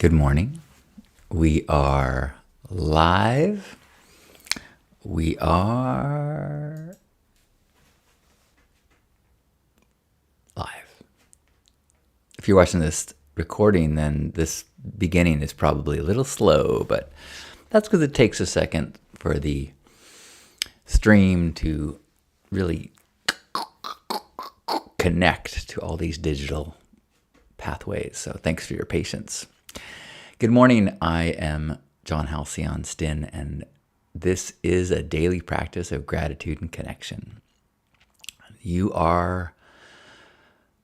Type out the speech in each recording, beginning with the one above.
Good morning. We are live. We are live. If you're watching this recording, then this beginning is probably a little slow, but that's because it takes a second for the stream to really connect to all these digital pathways. So thanks for your patience. Good morning. I am John Halcyon Stinn, and this is a daily practice of gratitude and connection. You are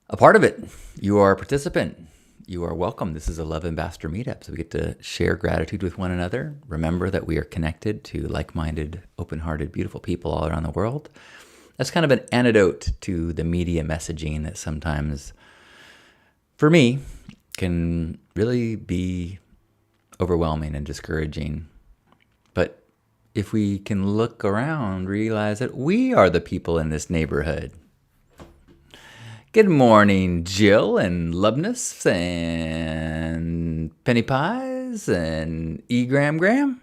a part of it. You are a participant. You are welcome. This is a Love Ambassador Meetup, so we get to share gratitude with one another. Remember that we are connected to like-minded, open-hearted, beautiful people all around the world. That's kind of an antidote to the media messaging that sometimes, for me, can really be overwhelming and discouraging. But if we can look around, realize that we are the people in this neighborhood. Good morning, Jill and Loveness and Penny Pies and Gram.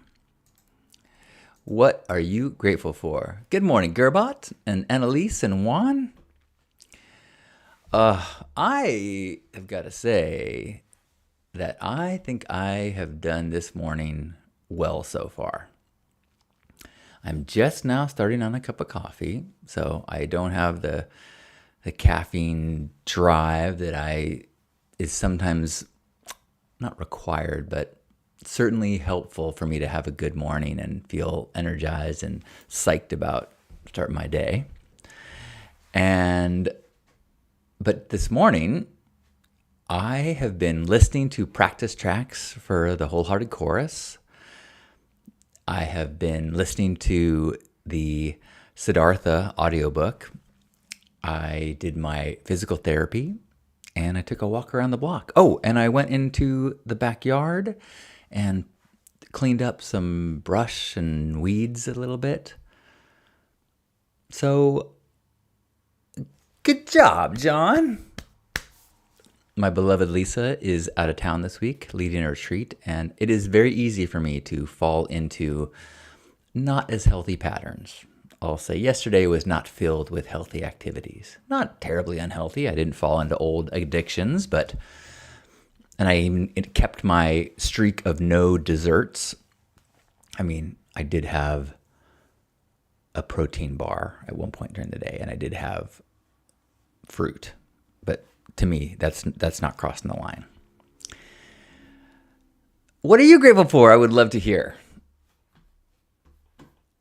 What are you grateful for? Good morning, Gerbot and Annalise and Juan. I have got to say that I think I have done this morning well so far. I'm just now starting on a cup of coffee, so I don't have the caffeine drive that is sometimes not required, but certainly helpful for me to have a good morning and feel energized and psyched about starting my day. But this morning, I have been listening to practice tracks for the Wholehearted Chorus. I have been listening to the Siddhartha audiobook. I did my physical therapy, and I took a walk around the block. Oh, and I went into the backyard and cleaned up some brush and weeds a little bit. So, good job, John. My beloved Lisa is out of town this week, leading a retreat, and it is very easy for me to fall into not as healthy patterns. I'll say yesterday was not filled with healthy activities. Not terribly unhealthy. I didn't fall into old addictions, and I even kept my streak of no desserts. I mean, I did have a protein bar at one point during the day, and I did have fruit. But to me, that's not crossing the line. What are you grateful for? I would love to hear.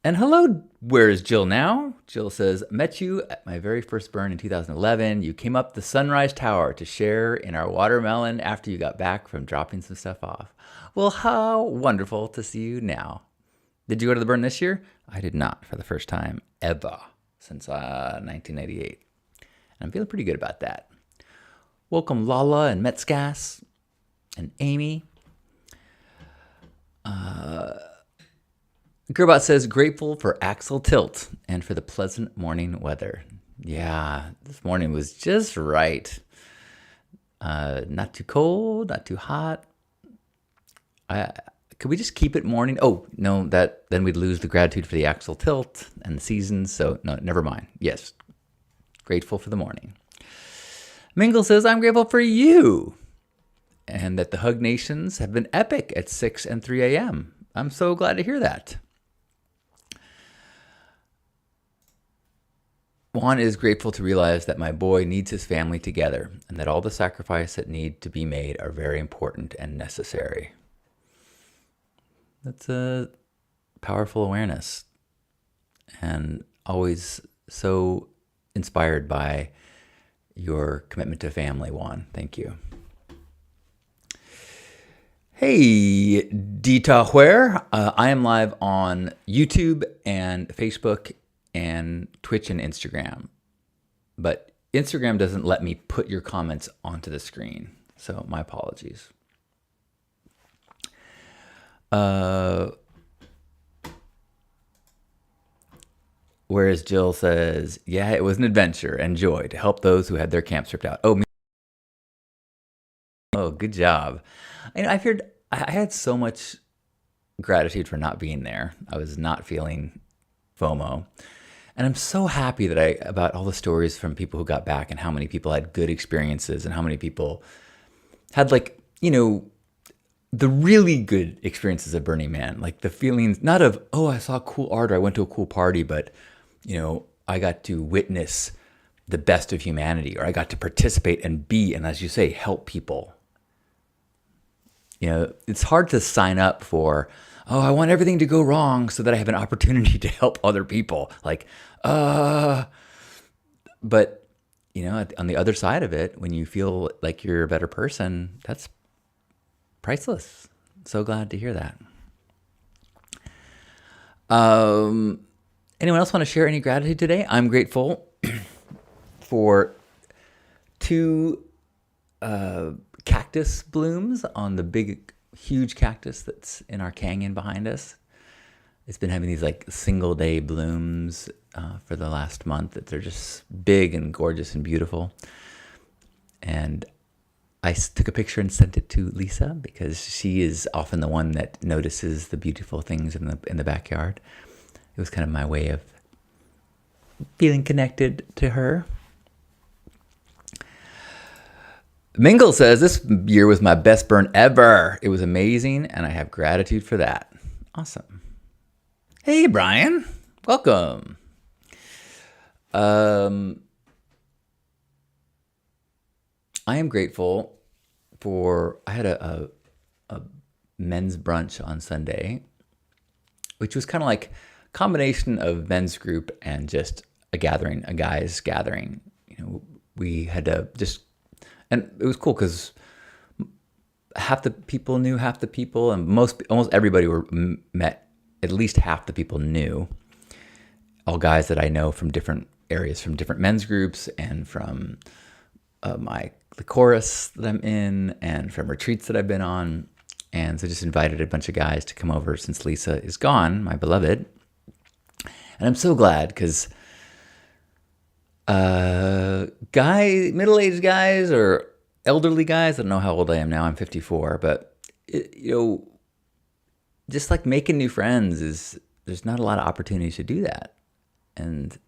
And hello, where is Jill now? Jill says, met you at my very first burn in 2011. You came up the Sunrise Tower to share in our watermelon after you got back from dropping some stuff off. Well, how wonderful to see you now. Did you go to the burn this year? I did not, for the first time ever since 1998. And I'm feeling pretty good about that. Welcome Lala and Metzgas and Amy. Gerbot says, grateful for Axel Tilt and for the pleasant morning weather. Yeah, this morning was just right. Not too cold, not too hot. Could we just keep it morning? Oh, no, then we'd lose the gratitude for the Axel Tilt and the seasons. So no, never mind. Yes, grateful for the morning. Mingle says, I'm grateful for you and that the Hug Nations have been epic at 6 and 3 a.m. I'm so glad to hear that. Juan is grateful to realize that my boy needs his family together and that all the sacrifices that need to be made are very important and necessary. That's a powerful awareness and always so inspired by your commitment to family, Juan. Thank you. Hey, Dita Where. I am live on YouTube and Facebook and Twitch and Instagram. But Instagram doesn't let me put your comments onto the screen. So my apologies. Whereas Jill says, yeah, it was an adventure and joy to help those who had their camps ripped out. Oh, good job. I had so much gratitude for not being there. I was not feeling FOMO. And I'm so happy about all the stories from people who got back and how many people had good experiences and how many people had the really good experiences of Burning Man, like the feelings, not of, oh, I saw cool art or I went to a cool party, but, I got to witness the best of humanity, or I got to participate and as you say, help people. It's hard to sign up for, oh, I want everything to go wrong so that I have an opportunity to help other people. But, on the other side of it, when you feel like you're a better person, that's priceless. So glad to hear that. Anyone else want to share any gratitude today? I'm grateful for 2 cactus blooms on the big, huge cactus that's in our canyon behind us. It's been having these single day blooms for the last month. That they're just big and gorgeous and beautiful. And I took a picture and sent it to Lisa because she is often the one that notices the beautiful things in the backyard. It was kind of my way of feeling connected to her. Mingle says, this year was my best burn ever. It was amazing, and I have gratitude for that. Awesome. Hey, Brian. Welcome. I am grateful I had a men's brunch on Sunday, which was kind of like a combination of men's group and just a guy's gathering. We had to and it was cool because half the people knew half the people, and almost everybody met. At least half the people knew. All guys that I know from different areas, from different men's groups, and from the chorus that I'm in, and from retreats that I've been on. And so just invited a bunch of guys to come over since Lisa is gone, my beloved. And I'm so glad because middle-aged guys or elderly guys, I don't know how old I am now, I'm 54, but just making new friends there's not a lot of opportunities to do that. And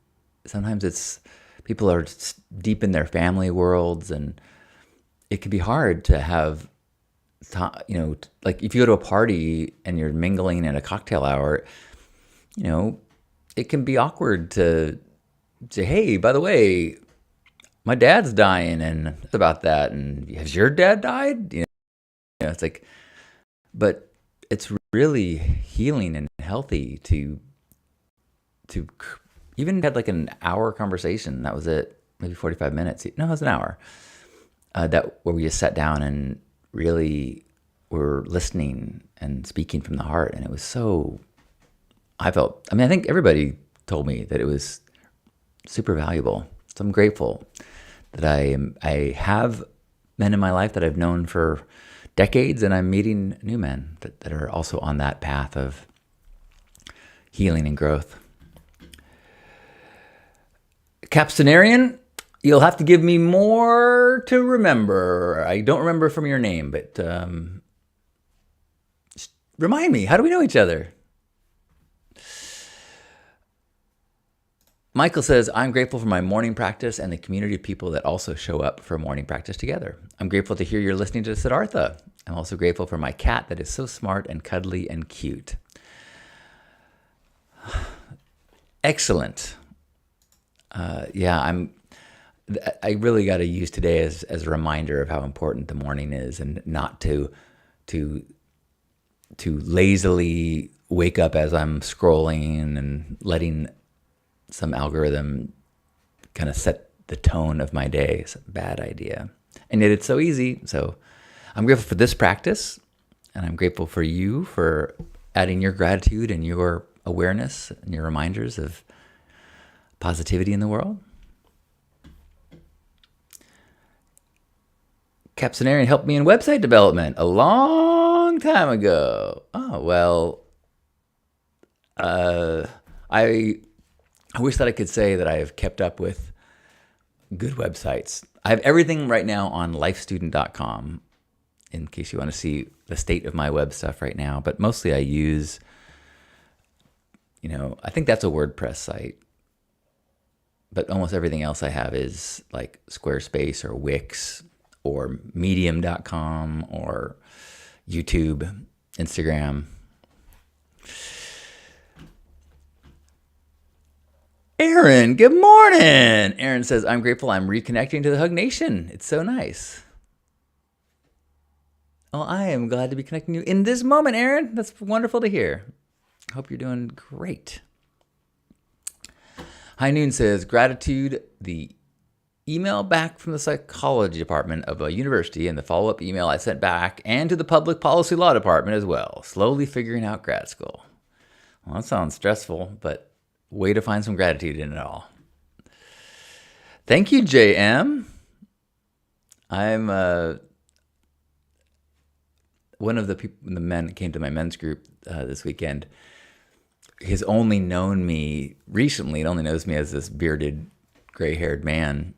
sometimes people are deep in their family worlds, and it can be hard to have, if you go to a party and you're mingling in a cocktail hour, it can be awkward to say, hey, by the way, my dad's dying, and it's about that, and has your dad died? It's but it's really healing and healthy to even had an hour conversation. That was it, maybe 45 minutes. No, it was an hour. Where we just sat down and really were listening and speaking from the heart, and it was so. I think everybody told me that it was super valuable. So I'm grateful that I have men in my life that I've known for decades, and I'm meeting new men that are also on that path of healing and growth. Capstonarian, you'll have to give me more to remember. I don't remember from your name, but remind me, how do we know each other? Michael says, I'm grateful for my morning practice and the community of people that also show up for morning practice together. I'm grateful to hear you're listening to Siddhartha. I'm also grateful for my cat that is so smart and cuddly and cute. Excellent. I really got to use today as a reminder of how important the morning is, and not to lazily wake up as I'm scrolling and letting some algorithm kind of set the tone of my day. It's a bad idea. And yet it's so easy. So I'm grateful for this practice, and I'm grateful for you for adding your gratitude and your awareness and your reminders of positivity in the world. Capsonarian helped me in website development a long time ago. Oh, well, I wish that I could say that I have kept up with good websites. I have everything right now on lifestudent.com, in case you want to see the state of my web stuff right now. But mostly I use, I think that's a WordPress site. But almost everything else I have is like Squarespace or Wix or Medium.com or YouTube, Instagram. Aaron, good morning. Aaron says, I'm grateful I'm reconnecting to the Hug Nation. It's so nice. Well, I am glad to be connecting you in this moment, Aaron. That's wonderful to hear. Hope you're doing great. High Noon says, gratitude, the email back from the psychology department of a university and the follow-up email I sent back and to the public policy law department as well. Slowly figuring out grad school. Well, that sounds stressful, but way to find some gratitude in it all. Thank you, JM. I'm one of the men that came to my men's group this weekend. Has only known me recently. It only knows me as this bearded, gray-haired man,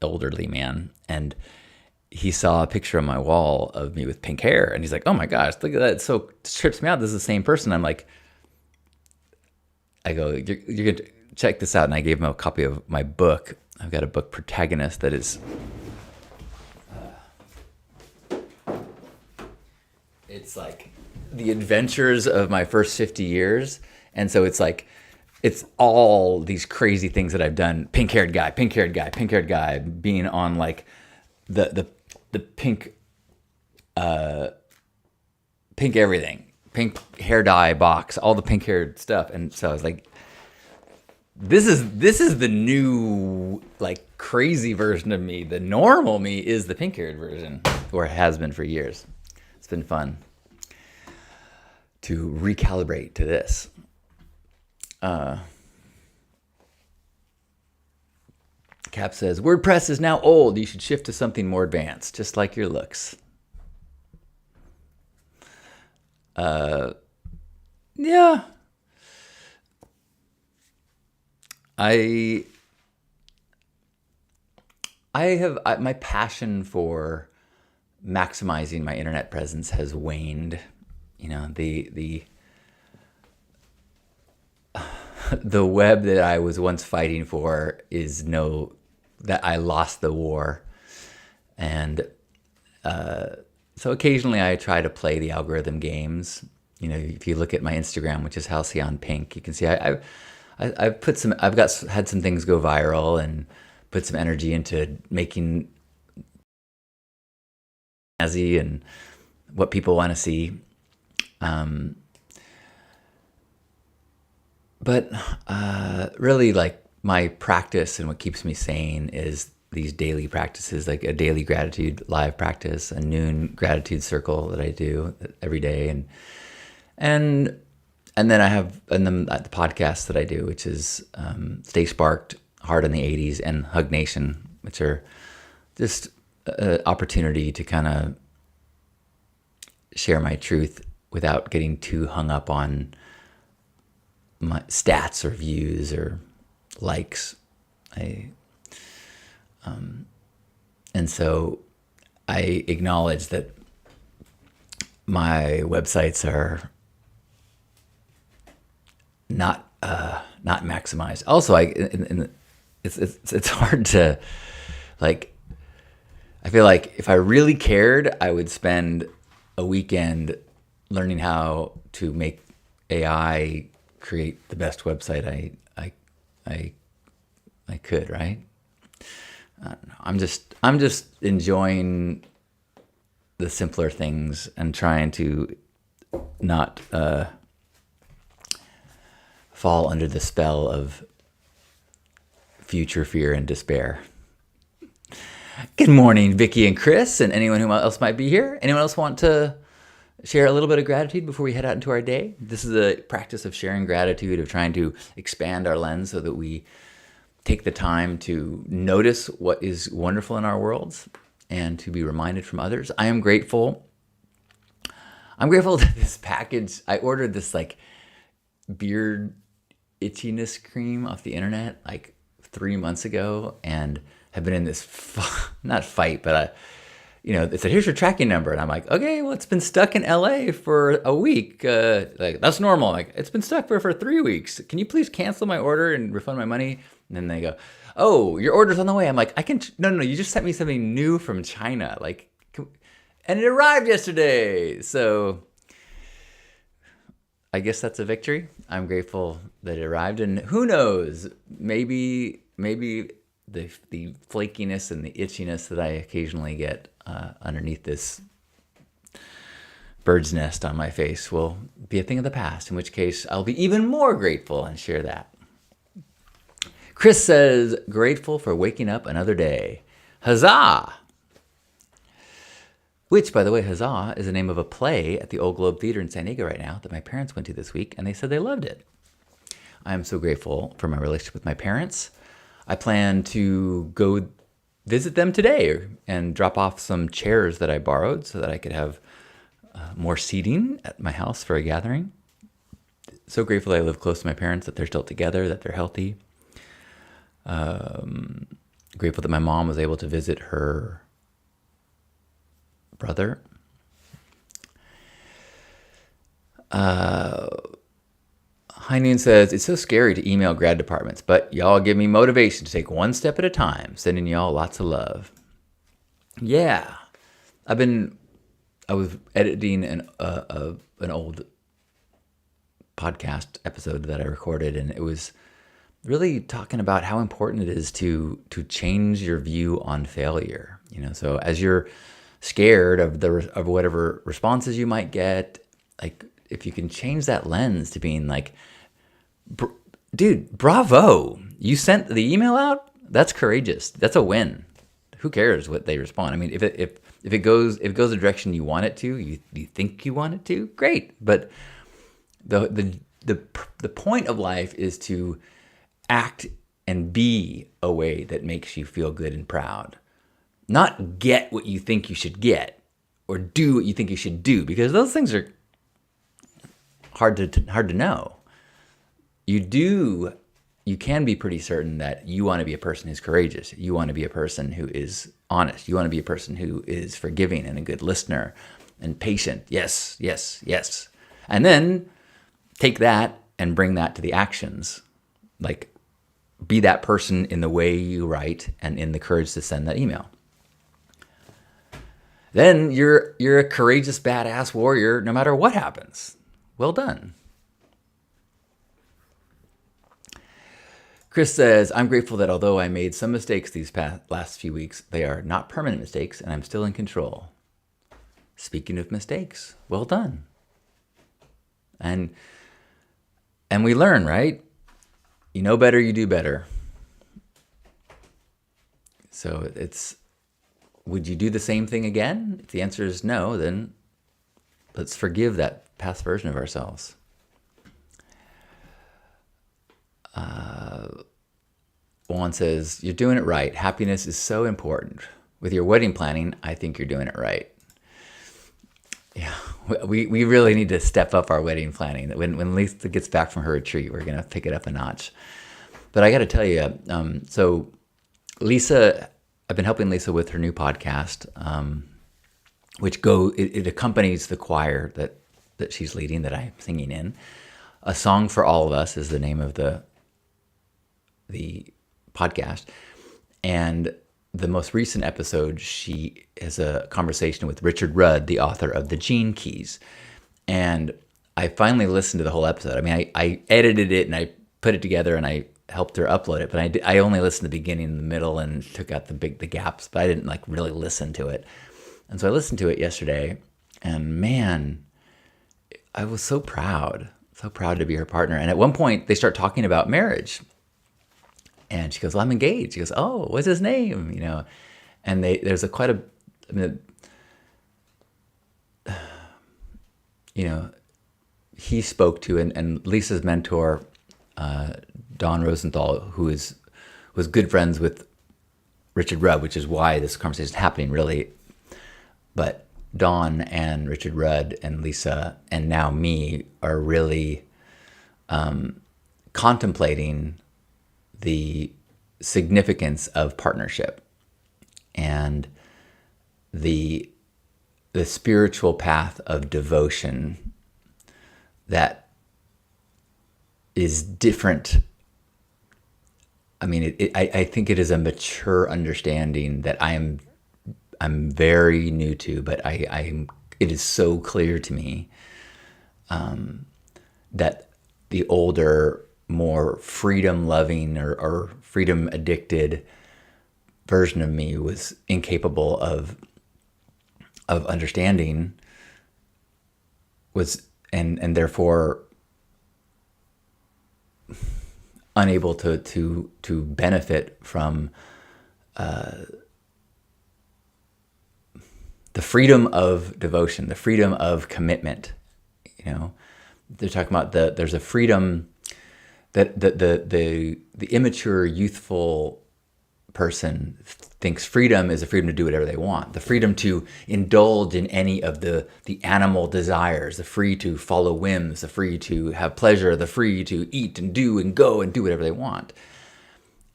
elderly man. And he saw a picture on my wall of me with pink hair. And he's like, oh my gosh, look at that. It so trips me out. This is the same person. I go, you're going to check this out. And I gave him a copy of my book. I've got a book, Protagonist, that is... it's like the adventures of my first 50 years. And so it's like, it's all these crazy things that I've done. Pink-haired guy, being on like the pink, pink everything, pink hair dye box, all the pink-haired stuff. And so I was like, this is the new, like, crazy version of me. The normal me is the pink-haired version, or it has been for years. It's been fun to recalibrate to this. Cap says, WordPress is now old. You should shift to something more advanced, just like your looks. Yeah. My passion for maximizing my internet presence has waned. The web that I was once fighting for that I lost the war. And so occasionally I try to play the algorithm games. If you look at my Instagram, which is Halcyon Pink, you can see I've had some things go viral and put some energy into making jazzy and what people want to see. But really, like, my practice and what keeps me sane is these daily practices, like a daily gratitude live practice, a noon gratitude circle that I do every day, and then I have the podcast that I do, which is Stay Sparked, Hard in the 80s, and Hug Nation, which are just an opportunity to kind of share my truth without getting too hung up on my stats or views or likes. And so I acknowledge that my websites are not maximized. Also, it's hard to, like, I feel like if I really cared, I would spend a weekend learning how to make AI create the best website I could, right? I don't know. I'm just enjoying the simpler things and trying to not fall under the spell of future fear and despair. Good morning, Vicky and Chris, and anyone who else might be here. Anyone else want to share a little bit of gratitude before we head out into our day? This is a practice of sharing gratitude, of trying to expand our lens so that we take the time to notice what is wonderful in our worlds and to be reminded from others. I'm grateful that this package, I ordered this like beard itchiness cream off the internet like 3 months ago and have been in this, not fight, but it said, here's your tracking number. And I'm like, okay, well, it's been stuck in LA for a week. Like, that's normal. Like, it's been stuck for 3 weeks. Can you please cancel my order and refund my money? And then they go, oh, your order's on the way. I'm like, no, you just sent me something new from China. Like, and it arrived yesterday. So I guess that's a victory. I'm grateful that it arrived. And who knows, maybe the flakiness and the itchiness that I occasionally get underneath this bird's nest on my face will be a thing of the past, in which case I'll be even more grateful and share that. Chris says, grateful for waking up another day. Huzzah! Which, by the way, Huzzah is the name of a play at the Old Globe Theater in San Diego right now that my parents went to this week, and they said they loved it. I am so grateful for my relationship with my parents. I plan to go visit them today and drop off some chairs that I borrowed so that I could have more seating at my house for a gathering. So grateful that I live close to my parents, that they're still together, that they're healthy. Grateful that my mom was able to visit her brother. High Noon says, it's so scary to email grad departments, but y'all give me motivation to take one step at a time. Sending y'all lots of love. Yeah. I was editing an old podcast episode that I recorded, and it was really talking about how important it is to change your view on failure. So as you're scared of whatever responses you might get, like, if you can change that lens to being like, dude, bravo, you sent the email out. That's courageous. That's a win. Who cares what they respond? I mean, if it goes the direction you want it to, you think you want it to, great. But the point of life is to act and be a way that makes you feel good and proud. Not get what you think you should get or do what you think you should do, because those things are hard to know. You can be pretty certain that you want to be a person who's courageous. You want to be a person who is honest. You want to be a person who is forgiving and a good listener and patient. Yes, yes, yes. And then take that and bring that to the actions. Like, be that person in the way you write and in the courage to send that email. Then you're a courageous, badass warrior no matter what happens. Well done. Chris says, I'm grateful that although I made some mistakes these last few weeks, they are not permanent mistakes and I'm still in control. Speaking of mistakes, well done. And we learn, right? You know better, you do better. So would you do the same thing again? If the answer is no, then let's forgive that past version of ourselves. Juan says, you're doing it right. Happiness is so important. With your wedding planning, I think you're doing it right. Yeah, we really need to step up our wedding planning. When Lisa gets back from her retreat, we're going to pick it up a notch. But I got to tell you, so Lisa, I've been helping Lisa with her new podcast, which it accompanies the choir that she's leading, that I'm singing in. A Song for All of Us is the name of the podcast. And the most recent episode, she has a conversation with Richard Rudd, the author of The Gene Keys. And I finally listened to the whole episode. I mean, I edited it and I put it together and I helped her upload it, but I only listened to the beginning and the middle and took out the gaps, but I didn't really listen to it. And so I listened to it yesterday, and man, I was so proud to be her partner. And at one point they start talking about marriage. And she goes, well, I'm engaged. She goes, oh, what's his name? And there's he spoke to, and Lisa's mentor, Don Rosenthal, who was good friends with Richard Rudd, which is why this conversation is happening, really. But Don and Richard Rudd and Lisa and now me are really contemplating the significance of partnership. And the spiritual path of devotion that is different. I mean, I think it is a mature understanding that I'm very new to, but it is so clear to me that the older, more freedom-loving or freedom-addicted version of me was incapable of understanding, and therefore unable to benefit from the freedom of devotion, the freedom of commitment. They're talking about there's a freedom that the immature, youthful person thinks freedom is a freedom to do whatever they want, the freedom to indulge in any of the animal desires, the free to follow whims, the free to have pleasure, the free to eat and do and go and do whatever they want.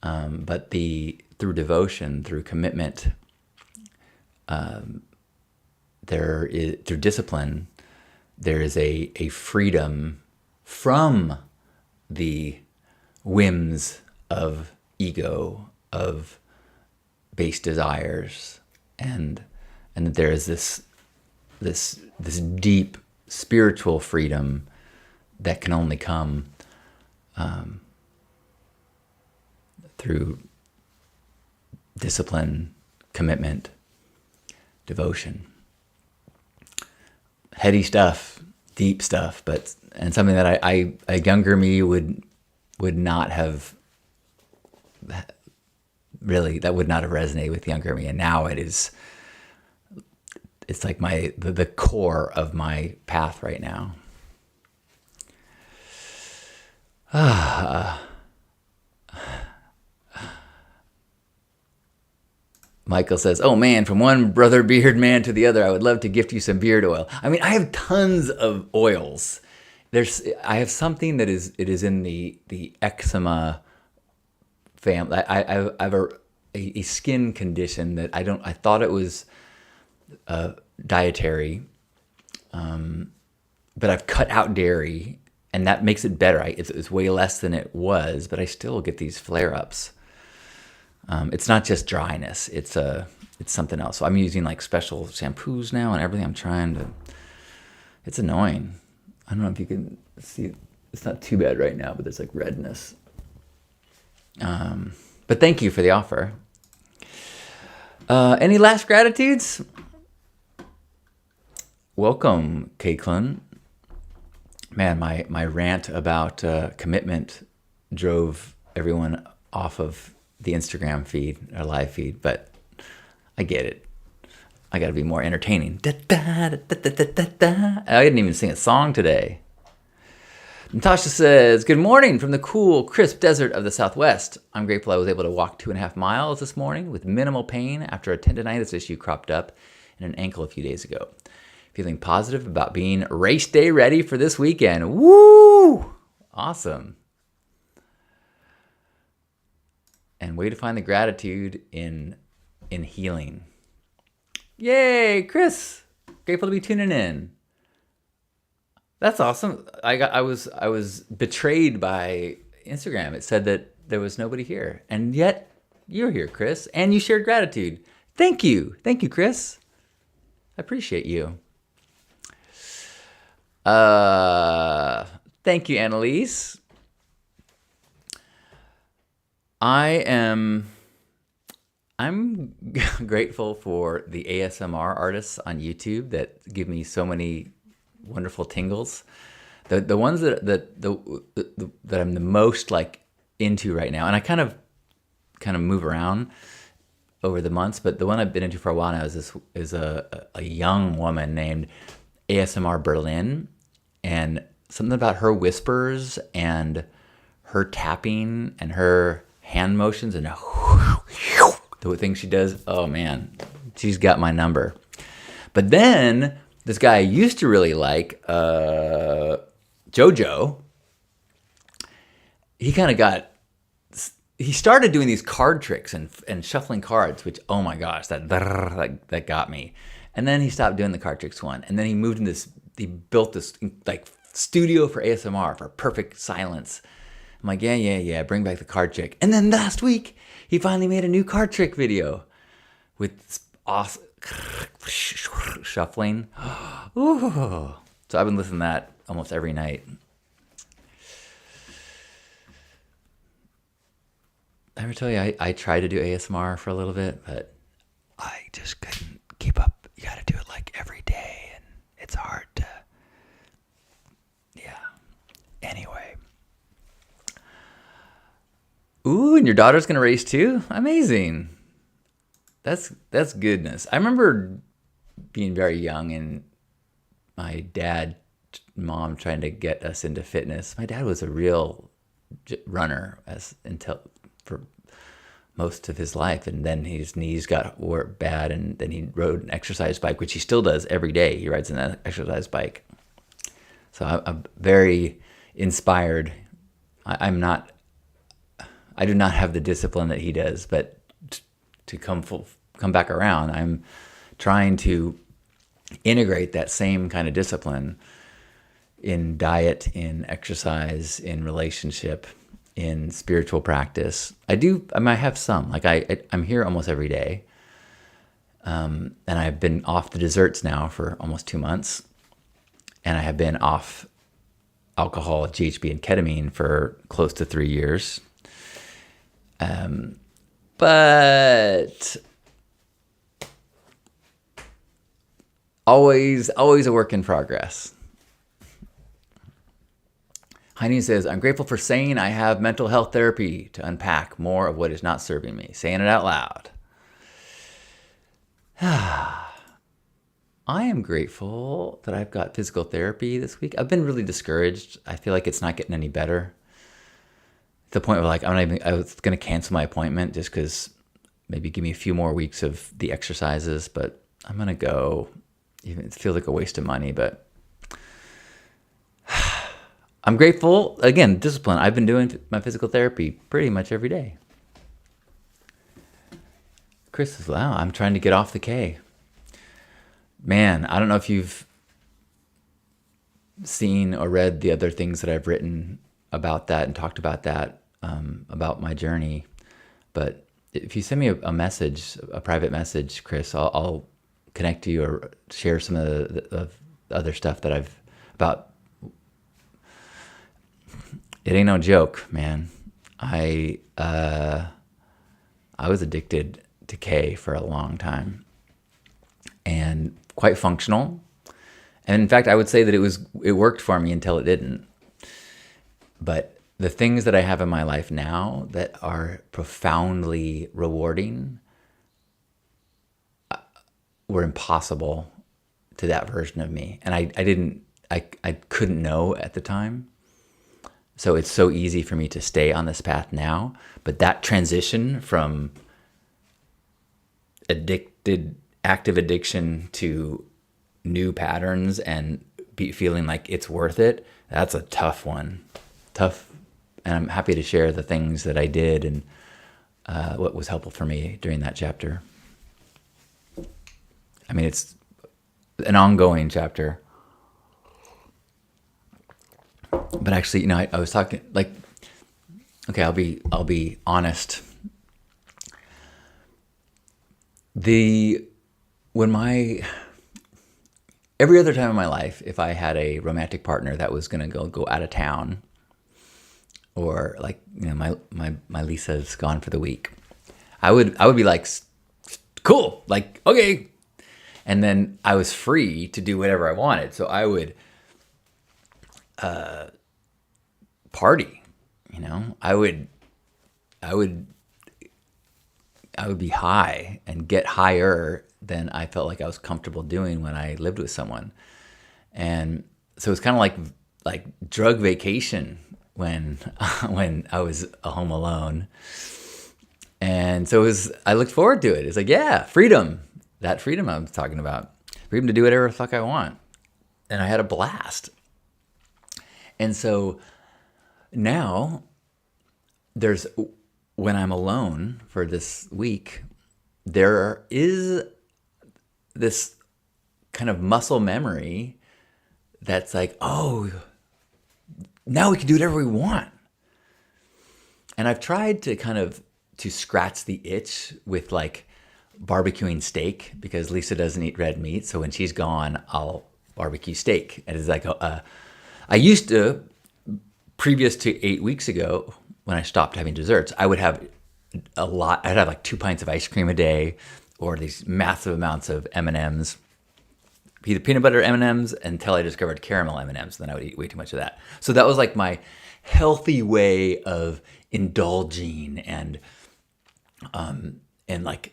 But through devotion, through commitment, through discipline, there is a freedom from the whims of ego, of base desires, and that there is this deep spiritual freedom that can only come through discipline, commitment, devotion. Heady stuff, deep stuff, and something that a younger me would not have really, that would not have resonated with younger me, and now it's like the core of my path right now. Michael says, "Oh man, from one brother beard man to the other, I would love to gift you some beard oil." I mean, I have tons of oils. I have something that is in the eczema family. I have a skin condition that I thought it was dietary, but I've cut out dairy, and that makes it better. It's way less than it was, but I still get these flare-ups. It's not just dryness; it's something else. So I'm using like special shampoos now and everything. I'm trying to. It's annoying. I don't know if you can see. It's not too bad right now, but there's like redness. But thank you for the offer. Any last gratitudes? Welcome, Caitlin. Man, my rant about commitment drove everyone off of the Instagram feed or live feed, but I get it. I got to be more entertaining. I didn't even sing a song today. Natasha says, "Good morning from the cool, crisp desert of the Southwest. I'm grateful I was able to walk 2.5 miles this morning with minimal pain after a tendonitis issue cropped up in an ankle a few days ago. Feeling positive about being race day ready for this weekend." Woo! Awesome. And way to find the gratitude in healing. Yay, Chris! Grateful to be tuning in. That's awesome. I was betrayed by Instagram. It said that there was nobody here, and yet you're here, Chris, and you shared gratitude. Thank you, Chris. I appreciate you. Thank you, Annalise. I'm grateful for the ASMR artists on YouTube that give me so many wonderful tingles. The ones that I'm the most like into right now, and I kind of move around over the months, but the one I've been into for a while now is a young woman named ASMR Berlin, and something about her whispers and her tapping and her hand motions and the things she does. Oh man, she's got my number. But then this guy I used to really like, Jojo, he kind of got he started doing these card tricks and shuffling cards, which, oh my gosh, that got me. And then he stopped doing the card tricks one. And then he moved in this, he built this like studio for ASMR for perfect silence. I'm like, yeah, bring back the card trick. And then last week, he finally made a new card trick video with awesome shuffling. Ooh. So I've been listening to that almost every night. I ever tell you I tried to do ASMR for a little bit, but I just couldn't keep up. You got to do it like every day, and it's hard to. Yeah. Anyway. Ooh, and your daughter's gonna race too? Amazing. That's goodness. I remember being very young and my dad, mom trying to get us into fitness. My dad was a real runner for most of his life, and then his knees got bad, and then he rode an exercise bike, which he still does every day. He rides an exercise bike. So I'm very inspired. I do not have the discipline that he does, but to come back around, I'm trying to integrate that same kind of discipline in diet, in exercise, in relationship, in spiritual practice. I have some. Like I'm here almost every day. And I've been off the desserts now for almost 2 months. And I have been off alcohol, GHB, and ketamine for close to 3 years. But always a work in progress. Heine says, I'm grateful for saying I have mental health therapy to unpack more of what is not serving me. Saying it out loud. I am grateful that I've got physical therapy this week. I've been really discouraged. I feel like it's not getting any better. To the point where like I was going to cancel my appointment just because maybe give me a few more weeks of the exercises, but I'm going to go. Even it feels like a waste of money, but I'm grateful. Again, discipline. I've been doing my physical therapy pretty much every day. Chris says, wow, I'm trying to get off the K. Man, I don't know if you've seen or read the other things that I've written about that and talked about that, about my journey. But if you send me a message, a private message, Chris, I'll connect to you or share some of the other stuff that I've about. It ain't no joke, man. I was addicted to K for a long time and quite functional. And in fact, I would say that it worked for me until it didn't. But the things that I have in my life now that are profoundly rewarding were impossible to that version of me. And I couldn't know at the time. So it's so easy for me to stay on this path now. But that transition from active addiction to new patterns and feeling like it's worth it, that's a tough one. Tough. And I'm happy to share the things that I did and what was helpful for me during that chapter. I mean, it's an ongoing chapter. But actually, I was talking like, okay, I'll be honest. Every other time in my life, if I had a romantic partner that was gonna go out of town, or like my Lisa's gone for the week, I would be like, cool, like okay, and then I was free to do whatever I wanted. So I would party, I would be high and get higher than I felt like I was comfortable doing when I lived with someone. And so it's kind of like drug vacation when I was home alone. And so I looked forward to it. It's like, yeah, freedom. That freedom I was talking about. Freedom to do whatever the fuck I want. And I had a blast. And so now there's when I'm alone for this week, there is this kind of muscle memory that's like, oh, now we can do whatever we want. And I've tried to kind of to scratch the itch with like barbecuing steak, because Lisa doesn't eat red meat. So when she's gone, I'll barbecue steak. And it's like, I used to, previous to 8 weeks ago, when I stopped having desserts, I would have a lot. I'd have like 2 pints of ice cream a day, or these massive amounts of M&Ms, either peanut butter M&Ms, until I discovered caramel M&Ms. Then I would eat way too much of that. So that was like my healthy way of indulging and like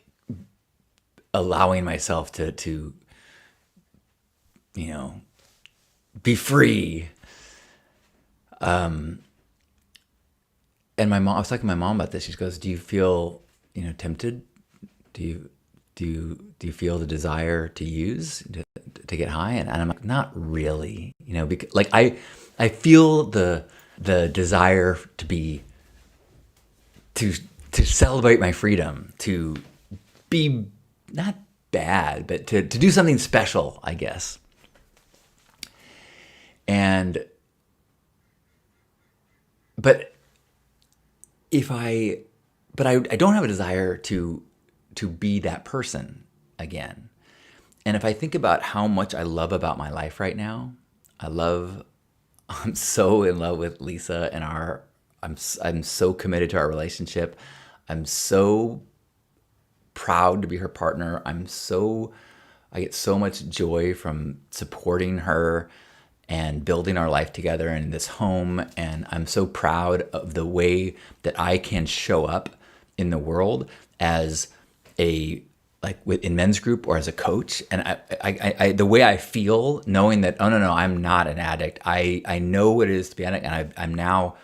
allowing myself to be free. And my mom, I was talking to my mom about this. She goes, "Do you feel, tempted? Do you feel the desire to use to get high?" And I'm like, "Not really, because like I feel the desire to celebrate my freedom, to be not bad, but to do something special, I guess." But I don't have a desire to be that person again. And if I think about how much I love about my life right now, I'm so in love with Lisa, and I'm so committed to our relationship. I'm so proud to be her partner. I get so much joy from supporting her and building our life together in this home. And I'm so proud of the way that I can show up in the world as in men's group or as a coach. And I the way I feel knowing that, oh, no, I'm not an addict. I know what it is to be an addict. And I'm now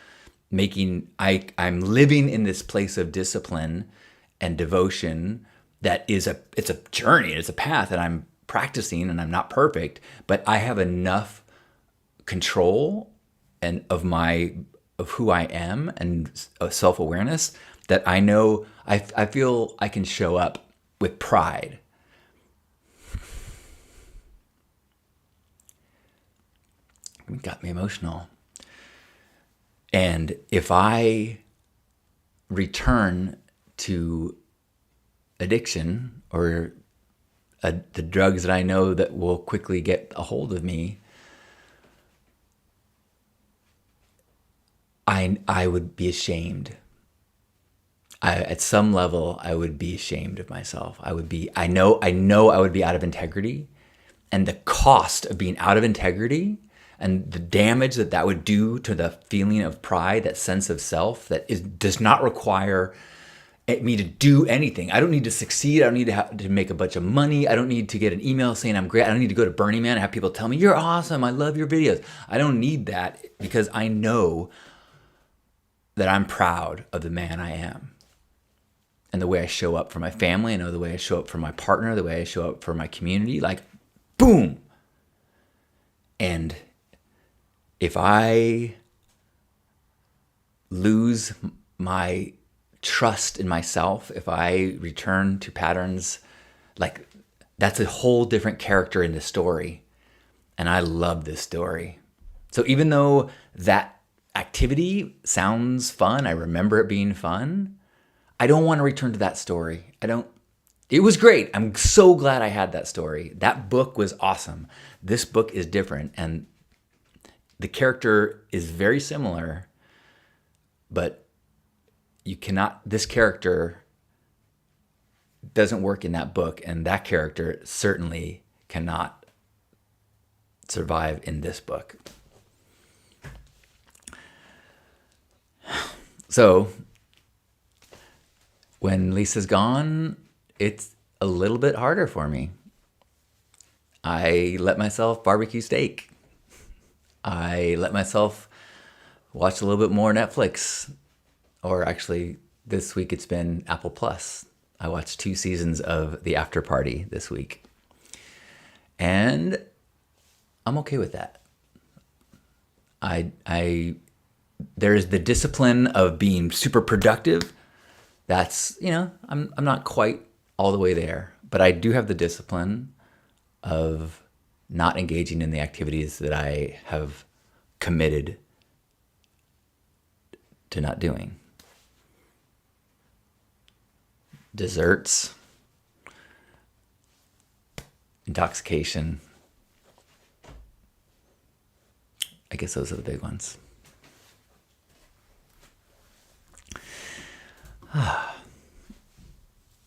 I'm living in this place of discipline and devotion that it's a journey, it's a path that I'm practicing, and I'm not perfect, but I have enough control and of who I am and self-awareness that I know I feel I can show up with pride. It got me emotional. And if I return to addiction or the drugs that I know that will quickly get a hold of me, I would be ashamed. At some level, I would be ashamed of myself. I know I would be out of integrity, and the cost of being out of integrity and the damage that would do to the feeling of pride, that sense of self that does not require me to do anything. I don't need to succeed. I don't need to make a bunch of money. I don't need to get an email saying I'm great. I don't need to go to Burning Man and have people tell me, "You're awesome. I love your videos." I don't need that, because I know that I'm proud of the man I am and the way I show up for my family. I know the way I show up for my partner, the way I show up for my community, like boom. And if I lose my trust in myself, if I return to patterns, like that's a whole different character in the story. And I love this story. So even though that activity sounds fun, I remember it being fun, I don't want to return to that story. It was great. I'm so glad I had that story. That book was awesome. This book is different, and the character is very similar, but this character doesn't work in that book, and that character certainly cannot survive in this book. So when Lisa's gone, it's a little bit harder for me. I let myself barbecue steak. I let myself watch a little bit more Netflix. Or actually, this week it's been Apple Plus. I watched 2 seasons of The After Party this week. And I'm okay with that. There's the discipline of being super productive, that's, I'm not quite all the way there, but I do have the discipline of not engaging in the activities that I have committed to not doing. Desserts, intoxication. I guess those are the big ones.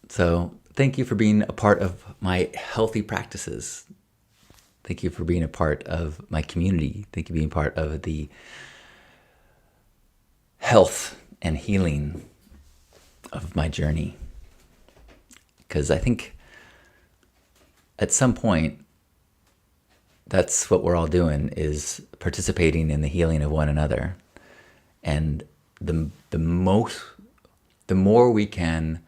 So thank you for being a part of my healthy practices. Thank you for being a part of my community. Thank you for being part of the health and healing of my journey. Because I think at some point, that's what we're all doing, is participating in the healing of one another. And the more we can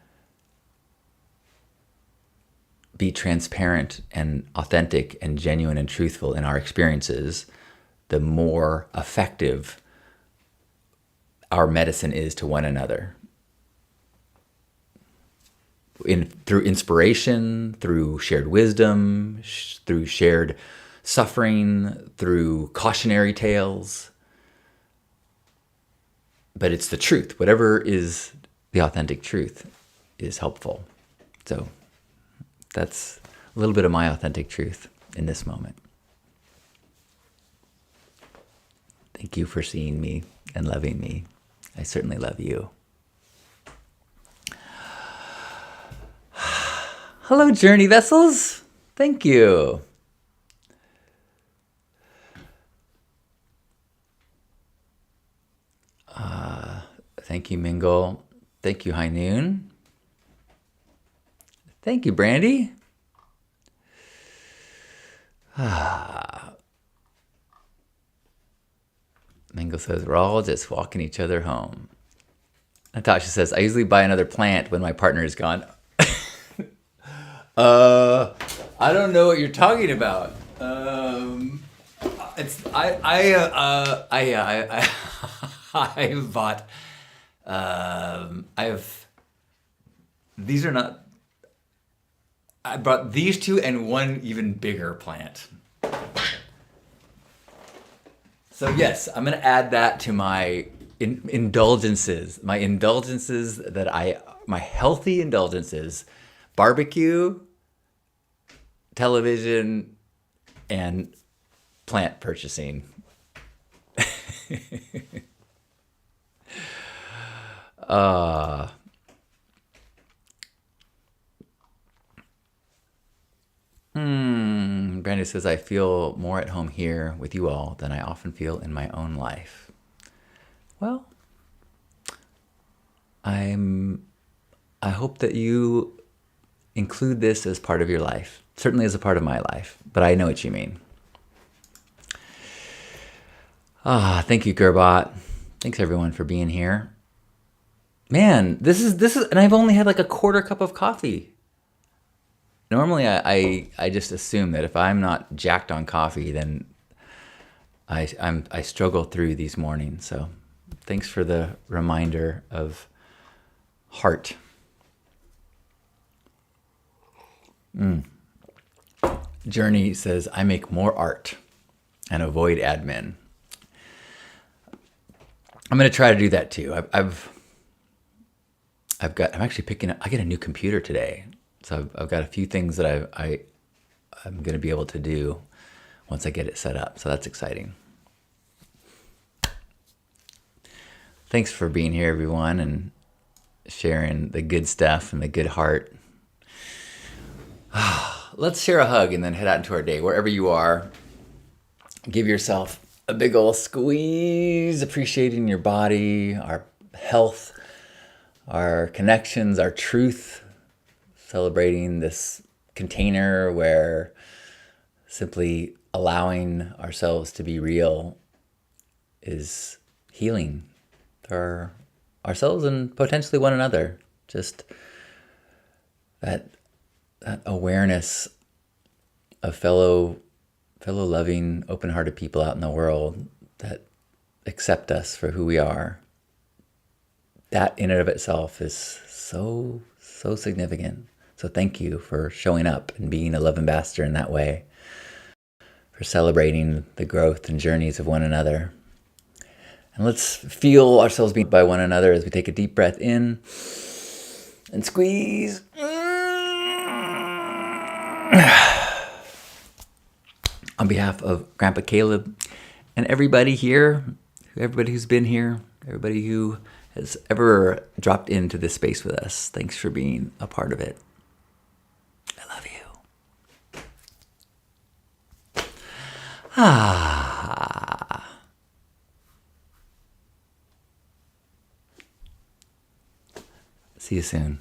be transparent and authentic and genuine and truthful in our experiences, the more effective our medicine is to one another. Through inspiration, through shared wisdom, through shared suffering, through cautionary tales. But it's the truth. Whatever is the authentic truth is helpful. So that's a little bit of my authentic truth in this moment. Thank you for seeing me and loving me. I certainly love you. Hello, Journey Vessels. Thank you. Thank you, Mingle. Thank you, High Noon. Thank you, Brandy. Mingle says, we're all just walking each other home. Natasha says, I usually buy another plant when my partner is gone. I don't know what you're talking about. I've bought. These are not. I brought these two and one even bigger plant. So yes, I'm gonna add that to my indulgences. My healthy indulgences: barbecue, television, and plant purchasing. Brandy says, I feel more at home here with you all than I often feel in my own life. Well, I hope that you include this as part of your life. Certainly as a part of my life, but I know what you mean. Thank you, Gerbot. Thanks everyone for being here. Man, this is, and I've only had like a quarter cup of coffee. Normally I just assume that if I'm not jacked on coffee, then I struggle through these mornings. So thanks for the reminder of heart. Journey says, I make more art and avoid admin. I'm going to try to do that too. I'm actually picking up, I get a new computer today. So I've got a few things that I'm going to be able to do once I get it set up. So that's exciting. Thanks for being here, everyone, and sharing the good stuff and the good heart. Let's share a hug and then head out into our day. Wherever you are, give yourself a big old squeeze, appreciating your body, our health, our connections, our truth, celebrating this container where simply allowing ourselves to be real is healing for ourselves and potentially one another. Just that awareness of fellow loving, open-hearted people out in the world that accept us for who we are. That in and of itself is so, so significant. So thank you for showing up and being a love ambassador in that way, for celebrating the growth and journeys of one another. And let's feel ourselves being by one another as we take a deep breath in and squeeze. On behalf of Grandpa Caleb and everybody here, everybody who's been here, everybody who has ever dropped into this space with us, thanks for being a part of it. I love you. See you soon.